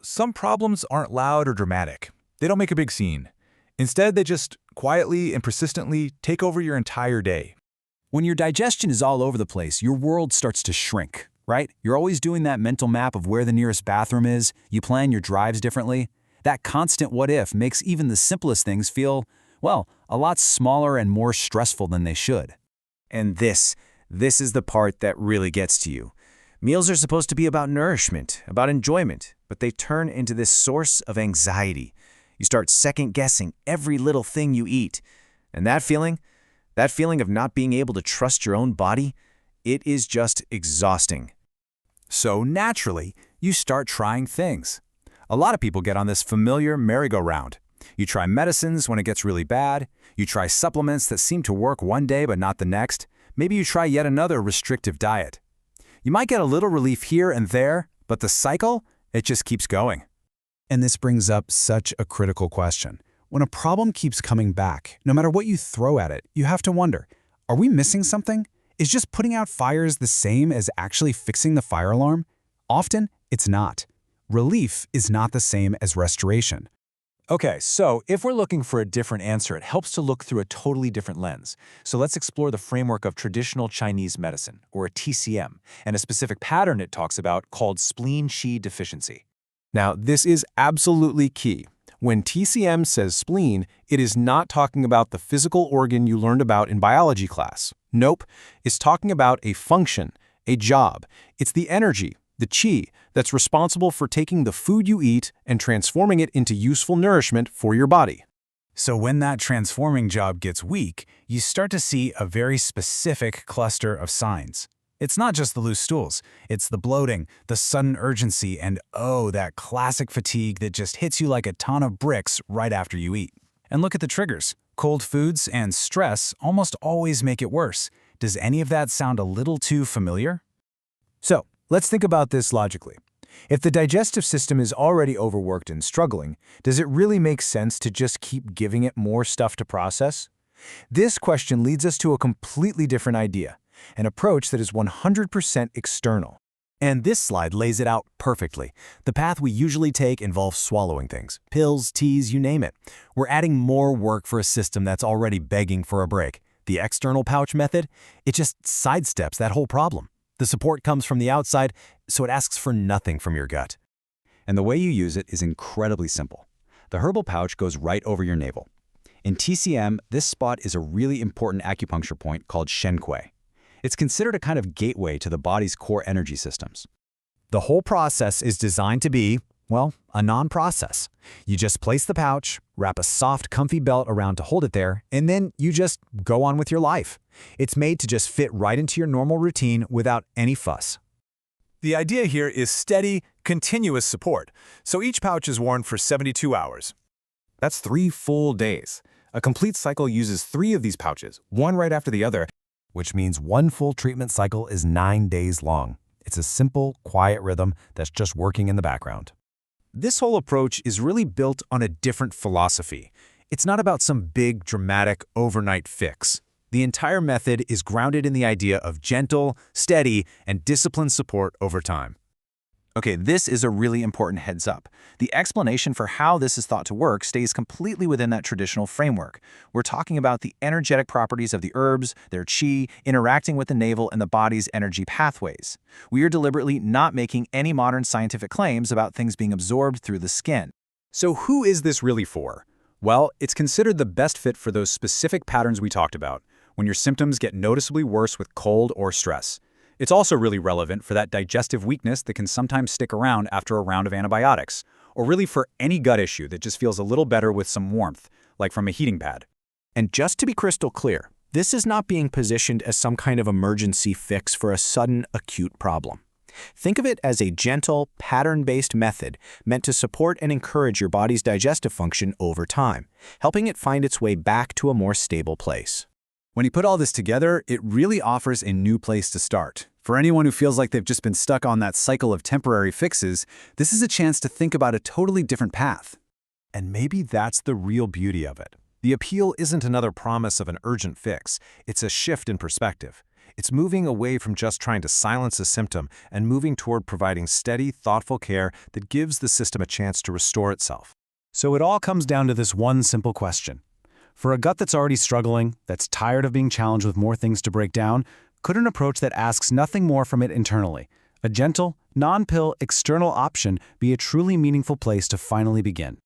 Some problems aren't loud or dramatic. They don't make a big scene. Instead, they just quietly and persistently take over your entire day. When your digestion is all over the place, your world starts to shrink, right? You're always doing that mental map of where the nearest bathroom is. You plan your drives differently. That constant what if makes even the simplest things feel, well, a lot smaller and more stressful than they should. And this is the part that really gets to you. Meals are supposed to be about nourishment, about enjoyment, but they turn into this source of anxiety. You start second-guessing every little thing you eat. And that feeling of not being able to trust your own body, it is just exhausting. So naturally, you start trying things. A lot of people get on this familiar merry-go-round. You try medicines when it gets really bad. You try supplements that seem to work one day but not the next. Maybe you try yet another restrictive diet. You might get a little relief here and there, but the cycle, it just keeps going. And this brings up such a critical question. When a problem keeps coming back, no matter what you throw at it, you have to wonder, are we missing something? Is just putting out fires the same as actually fixing the fire alarm? Often, it's not. Relief is not the same as restoration. Okay, so if we're looking for a different answer, it helps to look through a totally different lens. So let's explore the framework of traditional Chinese medicine, or a TCM, and a specific pattern it talks about called Spleen Qi deficiency. Now, this is absolutely key. When TCM says spleen, it is not talking about the physical organ you learned about in biology class. Nope, it's talking about a function, a job. It's the energy, the qi, that's responsible for taking the food you eat and transforming it into useful nourishment for your body. So when that transforming job gets weak, you start to see a very specific cluster of signs. It's not just the loose stools, it's the bloating, the sudden urgency, and that classic fatigue that just hits you like a ton of bricks right after you eat. And look at the triggers. Cold foods and stress almost always make it worse. Does any of that sound a little too familiar? So, let's think about this logically. If the digestive system is already overworked and struggling, does it really make sense to just keep giving it more stuff to process? This question leads us to a completely different idea, an approach that is 100% external. And this slide lays it out perfectly. The path we usually take involves swallowing things, pills, teas, you name it. We're adding more work for a system that's already begging for a break. The external pouch method, it just sidesteps that whole problem. The support comes from the outside, so it asks for nothing from your gut. And the way you use it is incredibly simple. The Herbal pouch goes right over your navel. In TCM, this spot is a really important acupuncture point called Shen Kui. It's considered a kind of gateway to the body's core energy systems. The whole process is designed to be, well, a non-process. You just place the pouch, wrap a soft, comfy belt around to hold it there, and then you just go on with your life. It's made to just fit right into your normal routine without any fuss. The idea here is steady, continuous support, so each pouch is worn for 72 hours. That's 3 full days. A complete cycle uses 3 of these pouches, one right after the other, Which means one full treatment cycle is 9 days long. It's a simple, quiet rhythm that's just working in the background. This whole approach is really built on a different philosophy. It's not about some big, dramatic, overnight fix. The entire method is grounded in the idea of gentle, steady, and disciplined support over time. Okay, this is a really important heads up. The explanation for how this is thought to work stays completely within that traditional framework. We're talking about the energetic properties of the herbs, their qi, interacting with the navel and the body's energy pathways. We are deliberately not making any modern scientific claims about things being absorbed through the skin. So who is this really for? Well, it's considered the best fit for those specific patterns we talked about, when your symptoms get noticeably worse with cold or stress. It's also really relevant for that digestive weakness that can sometimes stick around after a round of antibiotics, or really for any gut issue that just feels a little better with some warmth, like from a heating pad. And just to be crystal clear, this is not being positioned as some kind of emergency fix for a sudden acute problem. Think of it as a gentle, pattern-based method meant to support and encourage your body's digestive function over time, helping it find its way back to a more stable place. When you put all this together, it really offers a new place to start. For anyone who feels like they've just been stuck on that cycle of temporary fixes, this is a chance to think about a totally different path. And maybe that's the real beauty of it. The appeal isn't another promise of an urgent fix. It's a shift in perspective. It's moving away from just trying to silence a symptom and moving toward providing steady, thoughtful care that gives the system a chance to restore itself. So it all comes down to this one simple question. For a gut that's already struggling, that's tired of being challenged with more things to break down, could an approach that asks nothing more from it internally, a gentle, non-pill external option, be a truly meaningful place to finally begin?